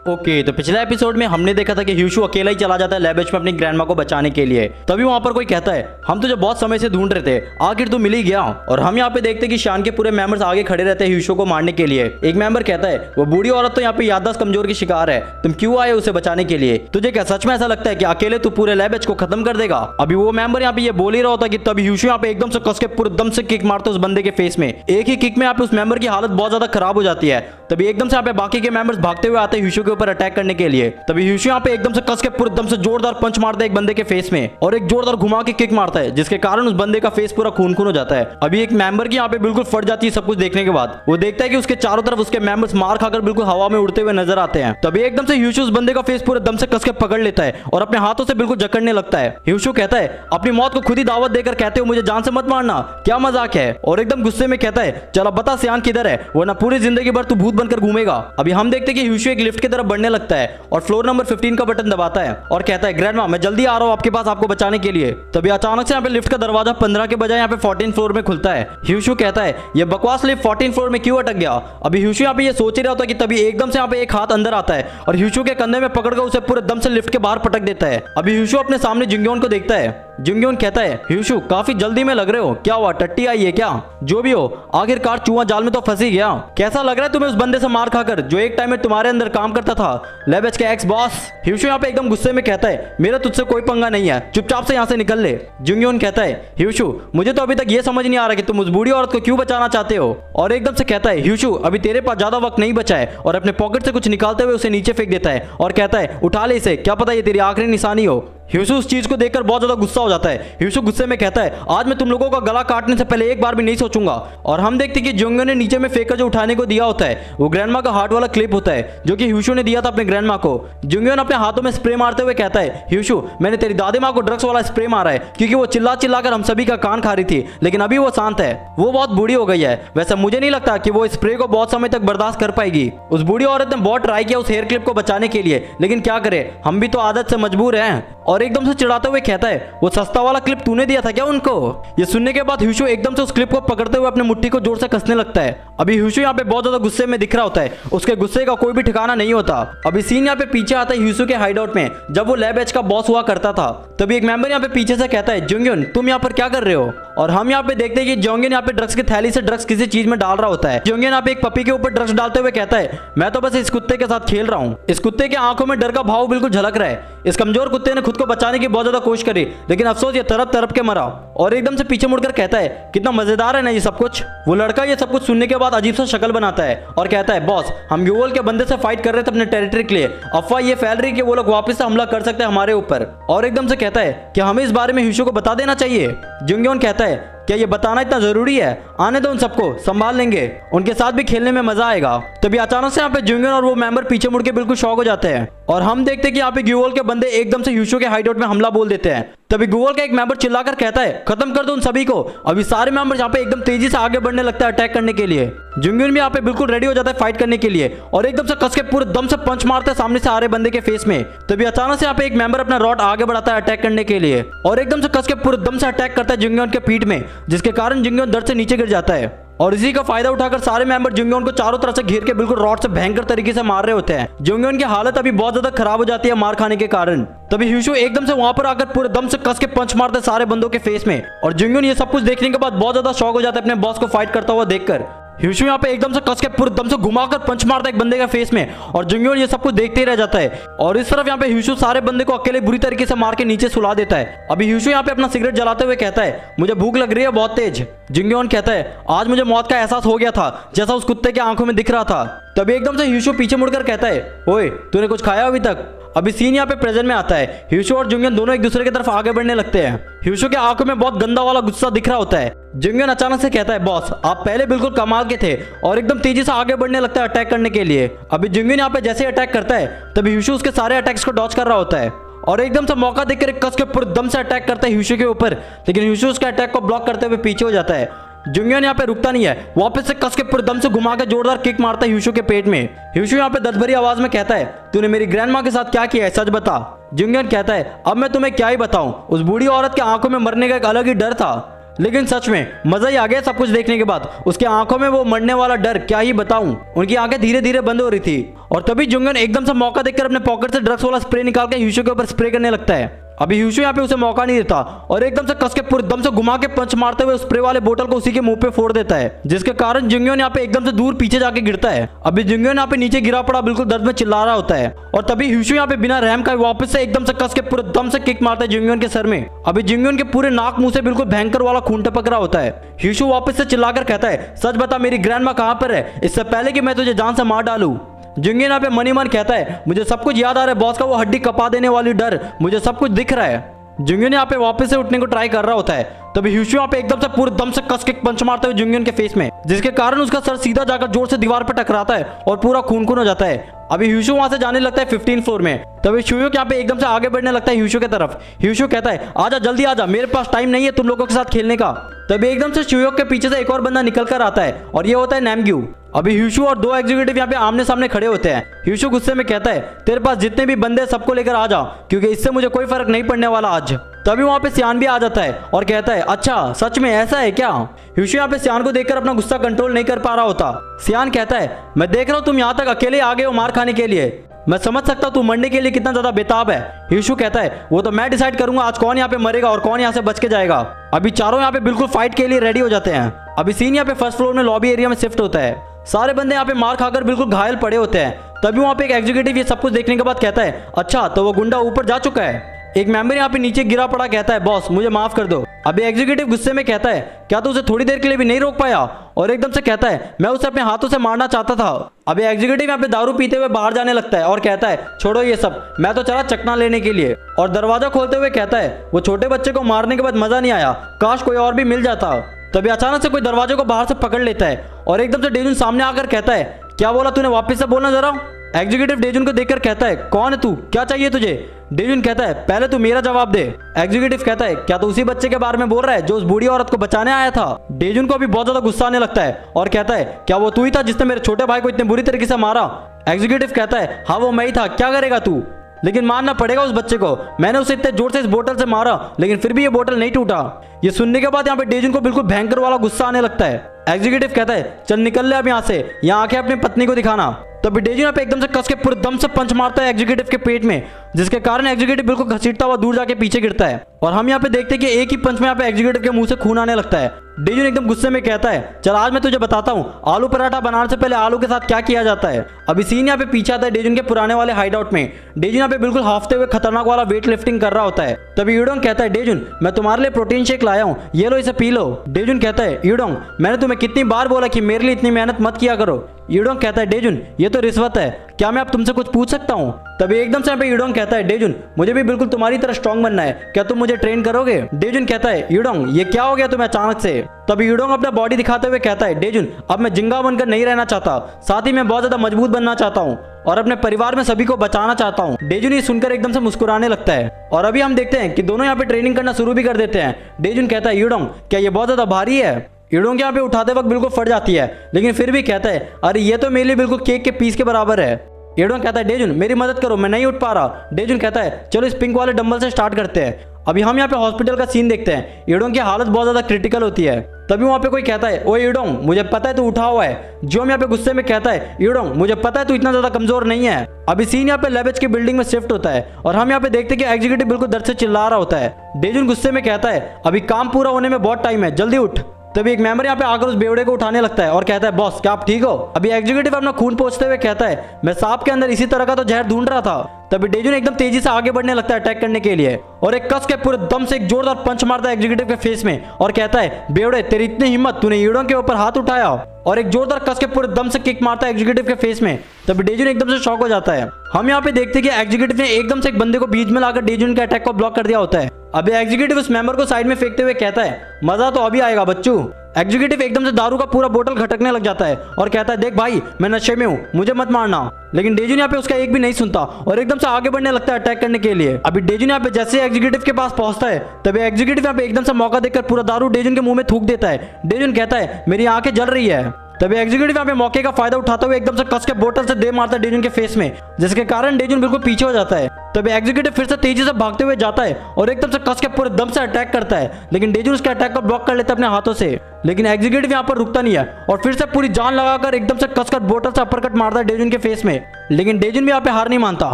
Okay, तो पिछले episode में हमने देखा था कि ह्यूशु अकेला ही चला जाता है लैबेज में अपनी ग्रैंडमा को बचाने के लिए। तभी वहां पर कोई कहता है हम तुझे बहुत समय से ढूंढ रहे थे, आखिर तू मिल ही गया। और हम यहाँ पे देखते हैं कि शान के पूरे मेंबर्स आगे खड़े रहते हैं ह्यूशु को मारने के लिए। एक मेंबर कहता है वो बूढ़ी औरत तो यहाँ पे याददाश्त कमजोर की शिकार है, तुम क्यों आए उसे बचाने के लिए? तुझे क्या सच में ऐसा लगता है कि अकेले तू पूरे लैबेज को खत्म कर देगा? अभी वो मेंबर यहाँ पे ये बोल ही रहा होता है कि तभी ह्यूशु यहाँ पे एकदम से कस के पूरे दम से किक मारते उस बंदे के फेस में। एक ही किक में यहाँ पे उस मेंबर की हालत बहुत ज्यादा खराब हो जाती है। तभी एकदम से यहाँ पे बाकी के मेंबर्स भागते हुए आते हैं ह्यूशु के ऊपर अटैक करने के लिए। तभी ह्यूशु यहाँ पे एकदम से कस के पूरे दम से जोरदार पंच मारता है एक बंदे के फेस में और एक जोरदार घुमा के किक मारता है, जिसके कारण उस बंदे का फेस पूरा खून खून हो जाता है। अभी एक मेंबर की यहाँ पे बिल्कुल फट जाती है सब कुछ देखने के बाद। वो देखता है कि उसके चारों तरफ उसके मेंबर्स मार खाकर बिल्कुल हवा में उड़ते हुए नजर आते हैं। तभी एकदम से ह्यूशु उस बंदे का फेस पूरे दम से कस के पकड़ लेता है और अपने हाथों से बिल्कुल जकड़ने लगता है। ह्यूशु कहता है अपनी मौत को खुद ही दावत देकर कहते हो मुझे जान से मत मारना, क्या मजाक है? और एकदम गुस्से में कहता है चलो बता सियान किधर है, वरना पूरी जिंदगी भर तू भूत बनकर घूमेगा। अभी हम देखते हैं कि ह्यूशु एक लिफ्ट की तरफ बढ़ने लगता है और फ्लोर नंबर 15 का बटन दबाता है और कहता है ग्रैंडमा मैं जल्दी आ रहा हूँ आपके पास आपको बचाने के लिए। तभी अचानक से यहाँ पे लिफ्ट का दरवाजा 15 के बजाय यहाँ पे 14 फ्लोर में खुलता है। ह्यूशु कहता है ये बकवास लिफ्ट 14 फ्लोर में क्यों अटक गया? अभी ह्यूशु यहाँ पे ये सोच ही रहा होता है कि तभी एकदम से यहाँ पे एक हाथ अंदर आता है और ह्यूशु के कंधे में पकड़कर उसे पूरे दम से लिफ्ट के बाहर पटक देता है। अभी ह्यूशु अपने सामने जिंगयोन को देखता है। जिंगयोन कहता है ह्यूशु काफी जल्दी में लग रहे हो, क्या हुआ टट्टी आई है क्या? जो भी हो आखिरकार चूहा जाल में तो फंस ही गया। कैसा लग रहा है तुम्हें उस बंदे से मार खाकर जो एक टाइम में तुम्हारे अंदर काम करता था, लेबेज के एक्स बॉस? ह्यूशु यहाँ पे एकदम गुस्से में कहता है मेरा तुझसे कोई पंगा नहीं है, चुपचाप से यहाँ से निकल ले। जिंगयोन कहता है ह्यूशु मुझे तो अभी तक ये समझ नहीं आ रहा कि तुम उस बूढ़ी औरत को क्यों बचाना चाहते हो। और एकदम से कहता है ह्यूशु अभी तेरे पास ज्यादा वक्त नहीं बचा है और अपने पॉकेट से कुछ निकालते हुए उसे नीचे फेंक देता है और कहता है उठा ले इसे, क्या पता ये तेरी आखिरी निशानी हो। ह्यूशु उस चीज को देखकर बहुत ज्यादा गुस्सा हो जाता है। ह्यूशु गुस्से में कहता है आज मैं तुम लोगों का गला काटने से पहले एक बार भी नहीं सोचूंगा। और हम देखते हैं कि जिंगयोन ने नीचे में फेंकर जो उठाने को दिया होता है वो ग्रैंडमा का हार्ट वाला क्लिप होता है जो कि ह्यूशु ने दिया था अपने ग्रैंडमा को। जिंगयोन अपने हाथों में स्प्रे मारते हुए कहता है ह्यूशु मैंने तेरी दादी माँ को ड्रग्स वाला स्प्रे मारा है क्योंकि वो चिल्ला चिल्लाकर हम सभी का कान खा रही थी, लेकिन अभी वो शांत है, वो बहुत बूढ़ी हो गई है। वैसे मुझे नहीं लगता कि वो स्प्रे को बहुत समय तक बर्दाश्त कर पाएगी। उस बूढ़ी औरत ने बहुत ट्राई किया उस हेयर क्लिप को बचाने के लिए, लेकिन क्या करे हम भी तो आदत से मजबूर हैं। और एकदम से चिढ़ाते हुए कहता है वो सस्ता वाला क्लिप तूने दिया था क्या उनको? ये सुनने के बाद ह्यूशु एकदम से उस क्लिप को पकड़ते हुए अपने मुट्ठी को जोर से कसने लगता है। अभी ह्यूशु यहाँ पे बहुत ज्यादा गुस्से में दिख रहा होता है, उसके गुस्से का कोई भी ठिकाना नहीं होता। अभी सीन यहाँ पे पीछे आता है ह्यूशु के हाइडआउट में जब वो लैब एज का बॉस हुआ करता था। तभी एक मेंबर यहाँ पे पीछे से कहता है जिंगयोन तुम यहाँ पर क्या कर रहे हो? और हम यहाँ पे देखते हैं कि जिंगयोन यहाँ पे ड्रग्स की थैली से ड्रग्स किसी चीज में डाल रहा होता है। जिंगयोन यहाँ पे एक पपी के ऊपर ड्रग्स डालते हुए कहता है मैं तो बस इस कुत्ते के साथ खेल रहा हूँ। इस कुत्ते के आंखों में डर का भाव बिल्कुल झलक रहा है। इस कमजोर कुत्ते ने खुद को बचाने की बहुत ज्यादा कोशिश करी, लेकिन अफसोस ये तरफ तरफ के मरा। और एकदम से पीछे मुड़कर कहता है कितना मजेदार है ना ये सब कुछ। वो लड़का ये सब कुछ सुनने के बाद अजीब सा शक्ल बनाता है और कहता है बॉस हम यूवल के बंदे से फाइट कर रहे थे अपने टेरिटरी के लिए, अफवाह ये फैल रही कि वो लोग वापस से हमला कर सकते हैं हमारे ऊपर। और एकदम से कहता है कि हमें इस बारे में ह्यूशु को बता देना चाहिए। जिंगयोन कहता है क्या ये बताना इतना जरूरी है? आने दो उन सबको, संभाल लेंगे, उनके साथ भी खेलने में मजा आएगा। तभी अचानक से यहाँ पे जिंगयोन और वो मेंबर पीछे मुड़ के बिल्कुल शॉक हो जाते हैं और हम देखते हैं कि यहाँ पे ग्यूवल के बंदे एकदम से ह्यूशु के हाइडआउट में हमला बोल देते हैं। तभी ग्यूवल का एक मेंबर चिल्लाकर कहता है खत्म कर दो उन सभी को। अभी सारे मेंबर यहाँ पे एकदम तेजी से आगे बढ़ने लगता है अटैक करने के लिए। जिंगयोन भी यहाँ पे बिल्कुल रेडी हो जाता है फाइट करने के लिए और एकदम से कस के पूरे दम से पंच मारता है सामने से आ रहे बंदे के फेस में। तभी अचानक से यहाँ पे एक मेंबर अपना रॉड आगे बढ़ाता है अटैक करने के लिए और एकदम से कस के पूरे दम से अटैक करता है जिंगयोन के पीठ में, जिसके कारण जिंगयोन दर्द से नीचे गिर जाता है। और इसी का फायदा उठाकर सारे मेंबर जिंगयोन को चारों तरफ से घेर के बिल्कुल रॉड से भयंकर तरीके से मार रहे होते हैं। जिंगयोन की हालत अभी बहुत ज्यादा खराब हो जाती है मार खाने के कारण। तभी ह्यूशु एकदम से वहां पर आकर पूरे दम से कस के पंच मारते हैं सारे बंदों के फेस में और जिंगयोन ये सब कुछ देखने के बाद बहुत ज्यादा शॉक हो जाता है अपने बॉस को फाइट करता हुआ देखकर। ह्यूशु यहाँ पे एकदम से कस के पूरे दम से घुमाकर पंच मारता है एक बंदे के फेस में और जिंगयोन ये सब कुछ देखते ही रह जाता है। और इस तरफ यहाँ पे ह्यूशु सारे बंदे को अकेले बुरी तरीके से मार के नीचे सुला देता है। अभी ह्यूशु यहाँ पे अपना सिगरेट जलाते हुए कहता है मुझे भूख लग रही है बहुत तेज। जिंगयोन कहता है आज मुझे मौत का एहसास हो गया था जैसा उस कुत्ते के आंखों में दिख रहा था। तभी एकदम से ह्यूशु पीछे मुड़कर कहता है ओए तूने कुछ खाया अभी तक? अभी सीन यहाँ पे प्रेजेंट में आता है। ह्यूशु और जिंगयोन दोनों एक दूसरे की तरफ आगे बढ़ने लगते हैं। ह्यूशु के आंखों में बहुत गंदा वाला गुस्सा दिख रहा होता है। जिंगयोन अचानक से कहता है बॉस आप पहले बिल्कुल कमाल के थे और एकदम तेजी से आगे बढ़ने लगता है अटैक करने के लिए। अभी जिंगयोन यहाँ पे जैसे अटैक करता है तभी ह्यूशु उसके सारे अटैक्स को डॉज कर रहा होता है और एकदम से मौका देखकर कस के पूरे दम से अटैक करता है ह्यूशु के ऊपर, लेकिन ह्यूशु उसके अटैक को ब्लॉक करते हुए पीछे हो जाता है। जिंगयोन यहाँ पे रुकता नहीं है, वापस से कस के पूरे दम से घुमा के जोरदार किक मारता है ह्यूशु के पेट में। ह्यूशु यहाँ पे दर्द भरी आवाज में कहता है तूने मेरी ग्रैंडमा के साथ क्या किया है, सच बता। जिंगयोन कहता है अब मैं तुम्हें क्या ही बताऊं, उस बूढ़ी औरत के आंखों में मरने का एक अलग ही डर था। लेकिन सच में मजा ही आ गया सब कुछ देखने के बाद। उसकी आंखों में वो मरने वाला डर क्या ही बताऊं। उनकी आंखें धीरे धीरे बंद हो रही थी और तभी जुंगन एकदम से मौका देखकर अपने पॉकेट से ड्रग्स वाला स्प्रे निकाल के ह्यूशो के ऊपर स्प्रे करने लगता है। अभी ह्यूशो यहाँ पे उसे मौका नहीं देता और एकदम से कस के पूरे दम से घुमा के पंच मारते हुए स्प्रे वाले बोतल को उसी के मुंह पे फोड़ देता है, जिसके कारण जुंगन यहाँ पे एकदम से दूर पीछे जाके गिरता है। अभी जुंगन यहाँ पे नीचे गिरा पड़ा बिल्कुल दर्द में चिल्ला रहा होता है और तभी ह्यूशो यहाँ पे बिना रहम का वापस से एकदम से कस के पूरे दम से किक मारता है जुंगन के सर में। अभी जुंगन के पूरे नाक मुंह से बिल्कुल भयंकर वाला खून टपक रहा होता है। ह्यूशो वापस से चिल्लाकर कहता है, सच बता मेरी ग्रैंडमा कहाँ पर है, इससे पहले कि मैं तुझे जान से मार डालूं। जुंगन यहाँ पे मनी मन कहता है, मुझे सब कुछ याद आ रहा है बॉस का वो हड्डी कपा देने वाली डर, मुझे सब कुछ दिख रहा है। जुंगन यहाँ पे वापस से उठने को ट्राई कर रहा होता है, तभी ह्यूशो यहाँ पे एकदम से पूरे दम से कस के पंच मारते हुए जुंगन के फेस में, जिसके कारण उसका सर सीधा जाकर जोर से दीवार पर टकराता है और पूरा खून खून हो जाता है। अभी ह्यूशो वहां से जाने लगता है 15 फ्लोर में, तभी शुयोक यहाँ पे एकदम से आगे बढ़ने लगता है ह्यूशो की तरफ। ह्यूशो कहता है, आजा जल्दी आजा, मेरे पास टाइम नहीं है तुम लोगों के साथ खेलने का। तभी एकदम से शुयोक के पीछे से एक और बंदा निकल कर आता है और ये होता है नामग्यू। अभी ह्यूशो और दो एग्जीक्यूटिव यहाँ पे आमने सामने खड़े होते हैं। ह्यूशो गुस्से में कहता है, तेरे पास जितने भी बंदे सबको लेकर आ जा, क्योंकि इससे मुझे कोई फर्क नहीं पड़ने वाला आज। तभी वहां पे सियान भी आ जाता है और कहता है, अच्छा सच में ऐसा है क्या। ह्यूशो यहाँ पे सियान को देखकर अपना गुस्सा कंट्रोल नहीं कर पा रहा होता। सियान कहता है, मैं देख रहा हूँ तुम यहाँ तक अकेले आ गए हो मार खाने के लिए, मैं समझ सकता हूँ तू मरने के लिए कितना ज्यादा बेताब है। ह्यूशो कहता है, वो तो मैं डिसाइड करूंगा आज कौन यहाँ पे मरेगा और कौन यहाँ से बच के जाएगा। अभी चारों यहाँ पे बिल्कुल फाइट के लिए रेडी हो जाते हैं। अभी सीन यहाँ पे फर्स्ट फ्लोर में लॉबी एरिया में शिफ्ट होता है। सारे बंदे यहाँ पे मार खाकर बिल्कुल घायल पड़े होते हैं। तभी वहाँ पे एक एग्जीक्यूटिव ये सब कुछ देखने के बाद कहता है, अच्छा तो वो गुंडा ऊपर जा चुका है। एक मेंबर यहाँ पे नीचे गिरा पड़ा कहता है, बॉस मुझे माफ कर दो। अभी एग्जीक्यूटिव गुस्से में कहता है, क्या तू उसे थोड़ी देर के लिए भी नहीं रोक पाया, और एकदम से कहता है, मैं उसे अपने हाथों से मारना चाहता था। अभी एग्जीक्यूटिव यहाँ पे दारू पीते हुए बाहर जाने लगता है और कहता है, छोड़ो ये सब, मैं तो चला चकना लेने के लिए। और दरवाजा खोलते हुए कहता है, वो छोटे बच्चे को मारने के बाद मजा नहीं आया, काश कोई और भी मिल जाता। तभी अचानक से कोई दरवाजे को बाहर से पकड़ लेता है और एकदम से डेजुन सामने आकर कहता है, क्या बोला तूने, वापस से बोलना जरा। एग्जीक्यूटिव डेजुन को देखकर कहता है, कौन है तू, क्या चाहिए तुझे। डेजुन कहता है, पहले तू मेरा जवाब दे। एग्जीक्यूटिव कहता है, क्या तू उसी बच्चे के बारे में बोल रहा है जो उस बूढ़ी औरत को बचाने आया था। डेजुन को अभी बहुत ज्यादा गुस्सा आने लगता है और कहता है, क्या वो तू ही था जिसने मेरे छोटे भाई को इतने बुरी तरीके से मारा। एग्जीक्यूटिव कहता है, हाँ वो मैं ही था, क्या करेगा तू, लेकिन मारना पड़ेगा उस बच्चे को, मैंने उसे इतने जोर से इस बोतल से मारा लेकिन फिर भी ये बोतल नहीं टूटा। ये सुनने के बाद यहाँ पे डेजुन को बिल्कुल भयंकर वाला गुस्सा आने लगता है। एग्जीक्यूटिव कहता है, चल निकल ले अब यहाँ से, यहाँ आके अपनी पत्नी को दिखाना। तभी डेजुन यहाँ पे एकदम से कस के पूरे दम से पंच मारता है एग्जीक्यूटिव के पेट में, जिसके कारण एग्जीक्यूटिव बिल्कुल घसीटता हुआ दूर जाके पीछे गिरता है। और हम यहाँ पे देखते हैं कि एक ही पंच में यहाँ पे एग्जीक्यूटिव के मुंह से खून आने लगता है। डेजुन एकदम गुस्से में कहता है, चल आज मैं तुझे बताता हूँ आलू पराठा बनाने से पहले आलू के साथ क्या किया जाता है। अभी सीन यहाँ पे पीछे आता है डेजुन के पुराने वाले हाइडआउट में। डेजुन यहाँ पे बिल्कुल हाफते हुए खतरनाक वाला वेट लिफ्टिंग कर रहा होता है। तभी यूडोंग कहता है, डेजुन मैं तुम्हारे लिए प्रोटीन शेक लाया हूँ, ये लो इसे पी लो। डेजुन कहता है, यूडोंग मैंने तुम्हें कितनी बार बोला कि मेरे लिए इतनी मेहनत मत किया करो। यूडोंग कहता है, डेजुन ये तो रिश्वत है, क्या मैं अब तुमसे कुछ पूछ सकता हूँ। तभी एकदम से यहाँ पे यूडोंग कहता है, डेजुन मुझे भी बिल्कुल तुम्हारी तरह स्ट्रांग बनना है, क्या तुम मुझे ट्रेन करोगे। डेजुन कहता है, यूडोंग ये क्या हो गया तुम्हें अचानक से। तभी यूडोंग अपना बॉडी दिखाते हुए कहता है, डेजुन अब मैं जिंगा बनकर नहीं रहना चाहता, साथ ही मैं बहुत ज्यादा मजबूत बनना चाहता हूँ और अपने परिवार में सभी को बचाना चाहता हूँ। डेजुन ये सुनकर एकदम से मुस्कुराने लगता है और अभी हम देखते हैं कि दोनों यहाँ पे ट्रेनिंग करना शुरू भी कर देते हैं। डेजुन कहता है, यूडोंग क्या ये बहुत ज्यादा भारी है। यूडोंग यहाँ पे उठाते वक्त बिल्कुल फट जाती है, लेकिन फिर भी कहता है, अरे ये तो मेरे लिए बिल्कुल केक के पीस के बराबर है। यूडोंग कहता है, डेजुन मेरी मदद करो, मैं नहीं उठ पा रहा। डेजुन कहता है, चलो इस पिंक वाले डंबल से स्टार्ट करते हैं। अभी हम यहाँ पे हॉस्पिटल का सीन देखते हैं। यूडोंग की हालत बहुत ज्यादा क्रिटिकल होती है। तभी वहाँ पे कोई कहता है, ओ यूडोंग मुझे पता है तू उठा हुआ है। जो यहाँ पे गुस्से में कहता है, यूडोंग मुझे पता है तू इतना ज्यादा कमजोर नहीं है। अभी सीन यहाँ पे लेबेज की बिल्डिंग में शिफ्ट होता है और हम यहाँ पे देखते हैं कि एग्जीक्यूटिव बिल्कुल दर्द से चिल्ला रहा होता है। डेजुन गुस्से में कहता है, अभी काम पूरा होने में बहुत टाइम है, जल्दी उठ। तभी एक मेंबर यहाँ पे आकर उस बेवड़े को उठाने लगता है और कहता है, बॉस क्या आप ठीक हो। अभी एग्जीक्यूटिव अपना खून पोंछते हुए कहता है, मैं सांप के अंदर इसी तरह का तो जहर ढूंढ रहा था। तभी डेजुन एकदम तेजी से आगे बढ़ने लगता है अटैक करने के लिए और एक कस के पूरे दम से एक जोरदार पंच मारता है एग्जीक्यूटिव के फेस में और कहता है, बेवड़े तेरी इतनी हिम्मत, तूने यूडोंग के ऊपर हाथ उठाया। और एक जोरदार कस के पूरे दम से किक मारता है एग्जीक्यूटिव के फेस में। तभी डेजुन एकदम से शॉक हो जाता है। हम यहाँ पे देखते हैं कि एग्जीक्यूटिव ने एकदम से एक बंदे को बीच में लाकर डेजुन के अटैक को ब्लॉक कर दिया होता है। अभी एग्जीक्यूटिव उस मेंबर को साइड में फेंकते हुए कहता है, मजा तो अभी आएगा बच्चू। एग्जीक्यूटिव एकदम से दारू का पूरा बोतल घटकने लग जाता है और कहता है, देख भाई मैं नशे में हूँ, मुझे मत मारना। लेकिन डेजुन यहाँ पे उसका एक भी नहीं सुनता और एकदम से आगे बढ़ने लगता है अटैक करने के लिए। अभी डेजुन यहाँ पे जैसे एग्जीक्यूटिव के पास पहुंचता है तभी एग्जीक्यूटिव यहाँ पे एकदम से मौका देकर पूरा दारू डेजुन के मुंह में थूक देता है। डेजुन कहता है, मेरी आंखें जल रही है। तभी एग्जीक्यूटिव यहाँ पे मौके का फायदा उठाते हुए एकदम से कस के बोतल से दे मारता है डेजुन के फेस में, जिसके कारण डेजुन बिल्कुल पीछे हो जाता है। तभी एग्जीक्यूटिव फिर से तेजी से भागते हुए जाता है और एकदम से कस के पूरे दम से अटैक करता है, लेकिन डेजुन उसके अटैक को ब्लॉक कर लेता है अपने हाथों से। लेकिन एग्जीक्यूटिव यहाँ पर रुकता नहीं है और फिर से पूरी जान लगाकर एकदम से कसकर बोतल से अपरकट मारता है डेजुन के फेस में। लेकिन डेजुन भी यहाँ पे हार नहीं मानता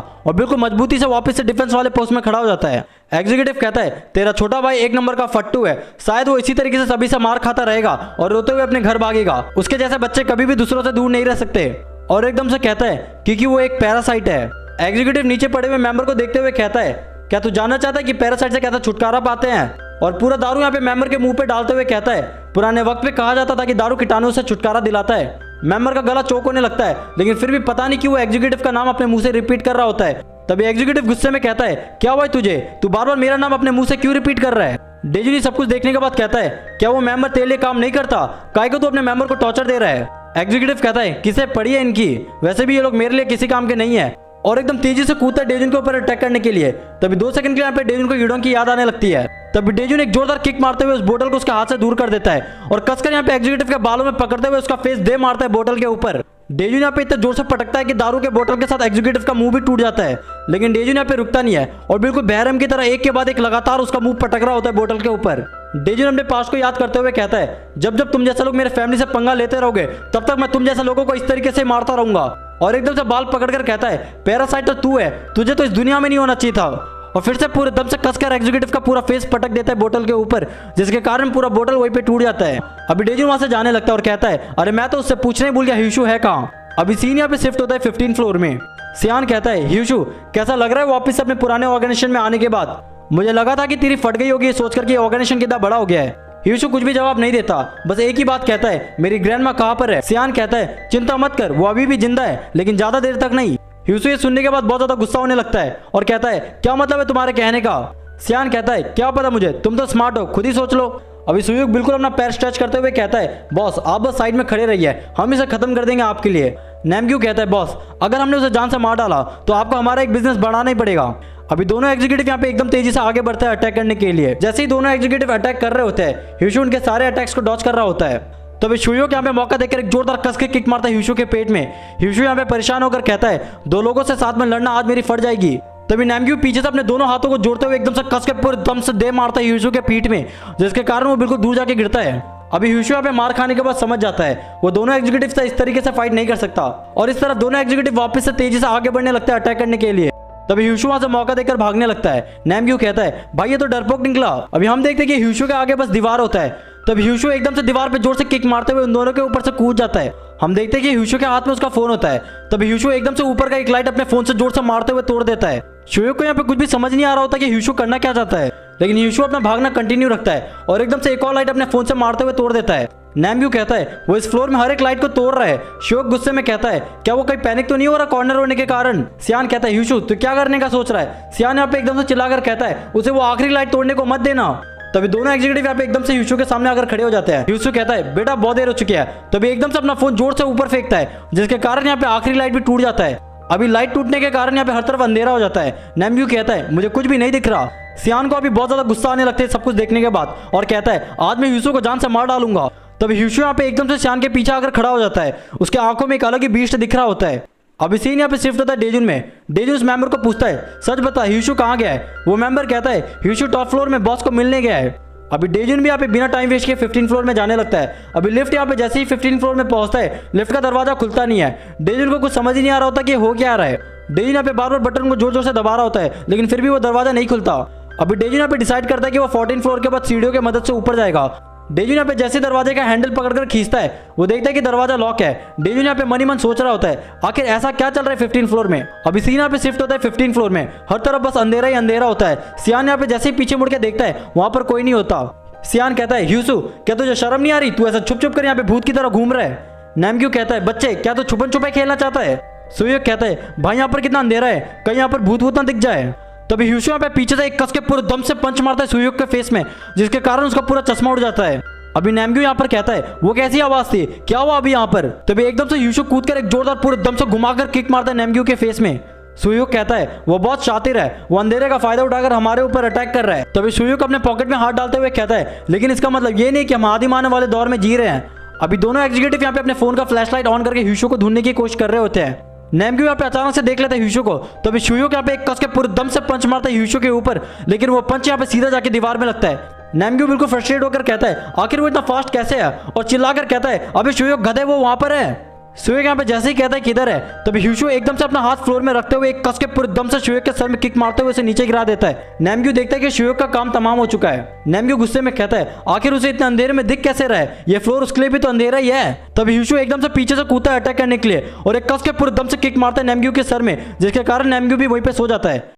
और बिल्कुल मजबूती से वापस से डिफेंस वाले पोस्ट में खड़ा हो जाता है। एग्जीक्यूटिव कहता है तेरा छोटा भाई एक नंबर का फट्टू है, शायद वो इसी तरीके से सभी से मार खाता रहेगा और रोते हुए अपने घर भागेगा। उसके जैसे बच्चे कभी भी दूसरों से दूर नहीं रह सकते। और एकदम से कहता है क्योंकि वो एक पैरासाइट है। एग्जीक्यूटिव नीचे पड़े हुए मेंबर को देखते हुए कहता है क्या तू जानना चाहता है कि पैरासाइट से कैसे छुटकारा पाते हैं? और पूरा दारू यहाँ पे मेंबर के मुंह पे डालते हुए कहता है पुराने वक्त में कहा जाता था कि दारू कीटाणु से छुटकारा दिलाता है। मेंबर का गला चौक होने लगता है, लेकिन फिर भी पता नहीं क्यों वो एग्जीक्यूटिव का नाम अपने मुंह से रिपीट कर रहा होता है। तभी एग्जीक्यूटिव गुस्से में कहता है क्या हुआ तुझे, तू बार बार मेरा नाम अपने मुंह से क्यों रिपीट कर रहा है? डेजुन सब कुछ देखने के बाद कहता है क्या वो मेंबर तेरे लिए काम नहीं करता, काहे को तू अपने मेंबर को टॉर्चर दे रहा है? एग्जीक्यूटिव कहता है किसे पड़ी है इनकी, वैसे भी ये लोग मेरे लिए किसी काम के नहीं है। और एकदम तेजी से कूदता है डेजुन के ऊपर अटैक करने के लिए। तभी 2 सेकंड के लिए यहाँ पे डेजुन को यूडोंग की याद आने लगती है। तभी डेजुन एक जोरदार किक मारते हुए उस बोतल को उसके हाथ से दूर कर देता है और कसकर यहाँ पे एग्जीक्यूटिव के बालों में पकड़ते हुए उसका फेस दे मारता है बोतल के ऊपर। डेजुन यहाँ पे इतना जोर से पटकता है कि दारू के बोतल के साथ एग्जीक्यूटिव का मुंह भी टूट जाता है। लेकिन डेजुन यहाँ पे रुकता नहीं है और बिल्कुल बहरम की तरह एक के बाद एक लगातार उसका मुंह पटक रहा होता है बोतल के ऊपर। डेजुन अपने पास्ट को याद करते हुए कहता है जब जब तुम जैसे लोग मेरे फैमिली से पंगा लेते रहोगे तब तक मैं तुम जैसे लोगों को इस तरीके से मारता रहूंगा। और एकदम से बाल पकड़कर कहता है पैरासाइट तो तू है, तुझे तो इस दुनिया में नहीं होना चाहिए था। और फिर से पूरे दम से कसकर एग्जीक्यूटिव का पूरा फेस पटक देता है बोतल के ऊपर, जिसके कारण पूरा बोतल वहीं पे टूट जाता है। अभी डेजुन वहां से जाने लगता है और कहता है अरे मैं तो उससे पूछने ही भूल गया ह्यूशु है कहाँ। अभी सीन यहाँ पे शिफ्ट होता है 15 फ्लोर में। सियान कहता है ह्यूशु कैसा लग रहा है वापस अपने पुराने ऑर्गेनाइजेशन में आने के बाद? मुझे लगा था कि तेरी फट गई होगी सोचकर कि ऑर्गेनाइजेशन कितना बड़ा हो गया है। ह्यूशु कुछ भी जवाब नहीं देता, बस एक ही बात कहता है मेरी ग्रैंडमा कहाँ पर है? सियान कहता है चिंता मत कर, वो अभी भी जिंदा है लेकिन ज्यादा देर तक नहीं। ह्यूशु ये सुनने के बाद बहुत ज्यादा गुस्सा होने लगता है और कहता है क्या मतलब है तुम्हारे कहने का? सियान कहता है क्या पता मुझे, तुम तो स्मार्ट हो, खुद ही सोच लो। अभी सुयुक बिल्कुल अपना पैर स्ट्रेच करते हुए कहता है बॉस आप बस साइड में खड़े रहिए, हम इसे खत्म कर देंगे आपके लिए। नैमग्यू कहता है बॉस अगर हमने उसे जान से मार डाला तो आपको हमारा एक बिजनेस बढ़ाना ही पड़ेगा। अभी दोनों एग्जीक्यूटिव यहाँ पे एकदम तेजी से आगे बढ़ते हैं अटैक करने के लिए। जैसे ही दोनों एग्जीक्यूटिव अटैक कर रहे होते हैं ह्यूशु उनके सारे अटैक्स को डॉच कर रहा होता है। तभी शुयोक यहाँ पे मौका देकर एक जोरदार कस के किक मारता है ह्यूशु के पेट में। ह्यूशु यहाँ पे परेशान होकर कहता है दो लोगों से साथ में लड़ना आज मेरी फट जाएगी। तभी नैमग्यू पीछे से अपने दोनों हाथों को जोड़ते हुए एकदम से कस के पूरे दम से दे मारता है ह्यूशु के पीठ में, जिसके कारण वो बिल्कुल दूर जाके गिरता है। अभी ह्यूशु यहाँ पे मार खाने के बाद समझ जाता है वो दोनों एग्जीक्यूटिव से इस तरीके से फाइट नहीं कर सकता और इस तरह दोनों एग्जीक्यूटिव वापस से तेजी से आगे बढ़ने लगता है अटैक करने के लिए। तभी ह्यूशु वहां से मौका देकर भागने लगता है। नैमग्यू कहता है भाई ये तो डरपोक निकला। अभी हम देखते हैं कि ह्यूशु के आगे बस दीवार होता है। तब ह्यूशु एकदम से दीवार पे जोर से किक मारते हुए उन दोनों के ऊपर से कूद जाता है। हम देखते हैं कि ह्यूशु के हाथ में उसका फोन होता है। तब ह्यूशु एकदम से ऊपर का एक लाइट अपने फोन से जोर से मारते हुए तोड़ देता है। शुयोक को यहाँ पे कुछ भी समझ नहीं आ रहा होता कि ह्यूशु करना क्या चाहता है, लेकिन ह्यूशु अपना भागना कंटिन्यू रखता है और एकदम से एक और लाइट अपने फोन से मारते हुए तोड़ देता है। नैमग्यू कहता है वो इस फ्लोर में हर एक लाइट को तोड़ रहा है। शुयोक गुस्से में कहता है क्या वो कहीं पैनिक तो नहीं हो रहा कॉर्नर होने के कारण? सियान कहता है ह्यूशु तू क्या करने का सोच रहा है? सियान यहाँ पे एकदम से चिल्लाकर कहता है उसे वो आखिरी लाइट तोड़ने को मत देना। तभी दोनों एग्जीक्यूटिव यहाँ पे एकदम से ह्यूशु के सामने आकर खड़े हो जाते हैं। ह्यूशु कहता है बेटा बहुत देर हो चुकी है। तभी एकदम से अपना फोन जोर से ऊपर फेंकता है, जिसके कारण यहाँ पे आखिरी लाइट भी टूट जाता है। अभी लाइट टूटने के कारण यहाँ पे हर तरफ अंधेरा हो जाता है। नैमग्यू कहता है मुझे कुछ भी नहीं दिख रहा। सियान को अभी बहुत ज्यादा गुस्सा आने लगता है सब कुछ देखने के बाद और कहता है आज मैं ह्यूशु को जान से मार डालूंगा। तभी ह्यूशु यहाँ पे एकदम से सियान के पीछे आकर खड़ा हो जाता है। उसके आंखों में एक अलग ही बीस्ट दिख रहा होता है। अभी सीन यहाँ पे शिफ्ट होता है डेजुन में। डेजुन उस मेंबर को पूछता है सच बता ह्यूशु कहाँ गया है? वो मेंबर कहता है ह्यूशु टॉप फ्लोर में बॉस को मिलने गया है। अभी डेजुन भी यहाँ पे बिना टाइम वेस्ट किए 15 फ्लोर में जाने लगता है। अभी लिफ्ट यहाँ पे जैसे ही 15 फ्लोर में पहुंचता है लिफ्ट का दरवाजा खुलता नहीं है। डेजुन को कुछ समझ ही नहीं आ रहा होता कि हो क्या आ रहा है। डेजुन यहाँ पे बार बार बटन को जोर जोर से दबा रहा होता है, लेकिन फिर भी वो दरवाजा नहीं खुलता। अभी डेजुन यहाँ पे डिसाइड करता है कि वो 14 फ्लोर के बाद सीढ़ियों की मदद से ऊपर जाएगा। डेजुन यहाँ पे जैसे दरवाजे का हैंडल पकड़कर खींचता है वो देखता है कि दरवाजा लॉक है। डेजुन यहाँ पे मन ही मन सोच रहा होता है आखिर ऐसा क्या चल रहा है 15 फ्लोर में। अभी सीन यहाँ पे शिफ्ट होता है 15 फ्लोर में। हर तरफ बस अंधेरा ही अंधेरा होता है। सियान यहाँ पे जैसे ही पीछे मुड़ के देखता है वहां पर कोई नहीं होता। सियान कहता है ह्यूशु क्या तुझे शर्म नहीं आ रही? तू ऐसा छुप छुप कर यहाँ पे भूत की तरह घूम रहा है। नैमग्यू कहता है बच्चे क्या तू छुपन छुपाई खेलना चाहता है? सुयोक कहता है भाई यहाँ पर कितना अंधेरा है, कहीं यहाँ पर भूत भूत ना दिख जाए। तभी ह्यूशु यहाँ पे पीछे से एक कस के पूरे दम से पंच मारता है सुयोक के फेस में, जिसके कारण उसका पूरा चश्मा उड़ जाता है। अभी नैमग्यू यहाँ पर कहता है वो कैसी आवाज थी, क्या हुआ अभी यहाँ पर? तभी एकदम से ह्यूशु कूदकर एक जोरदार पूरे दम से घुमाकर किक मारता है नैमग्यू के फेस में। सुयुक कहता है वो बहुत शातिर है, वो अंधेरे का फायदा उठाकर हमारे ऊपर अटैक कर रहा है। तभी सुयुक अपने पॉकेट में हाथ डालते हुए कहता है लेकिन इसका मतलब ये नहीं कि हम आदिम आने वाले दौर में जी रहे हैं। अभी दोनों एग्जीक्यूटिव यहाँ पे अपने फोन का फ्लैशलाइट ऑन करके ह्यूशु को ढूंढने की कोशिश कर रहे होते हैं। नैमग्यू यहाँ पे अचानक से देख लेता है ह्यूशो को, तभी शुयोक यहाँ पे एक कस के पूरे दम से पंच मारता है ह्यूशो के ऊपर, लेकिन वो पंच यहाँ पे सीधा जाके दीवार में लगता है। नैमग्यू बिल्कुल फ्रस्ट्रेट होकर कहता है आखिर वो इतना फास्ट कैसे है, और चिल्लाकर कहता है अबे शुयोक गधे वो वहां पर है। शुयोक यहाँ पे जैसे ही कहता है किधर है, तभी ह्यूशो एकदम से अपना हाथ फ्लोर में रखते हुए एक कस के पूरे दम से शुयोक के सर में किक मारते हुए उसे नीचे गिरा देता है। नैमग्यू देखता है कि शुयोक का काम तमाम हो चुका है। नैमग्यू गुस्से में कहता है आखिर उसे इतने अंधेरे में दिख कैसे रहा है, ये फ्लोर उसके लिए भी तो अंधेरा ही है। तभी ह्यूशो एकदम से पीछे से कूदता है अटैक करने के लिए और एक कस के पूरे दम से किक मारता है नैमग्यू के सर में, जिसके कारण नैमग्यू भी वहीं पे सो जाता है।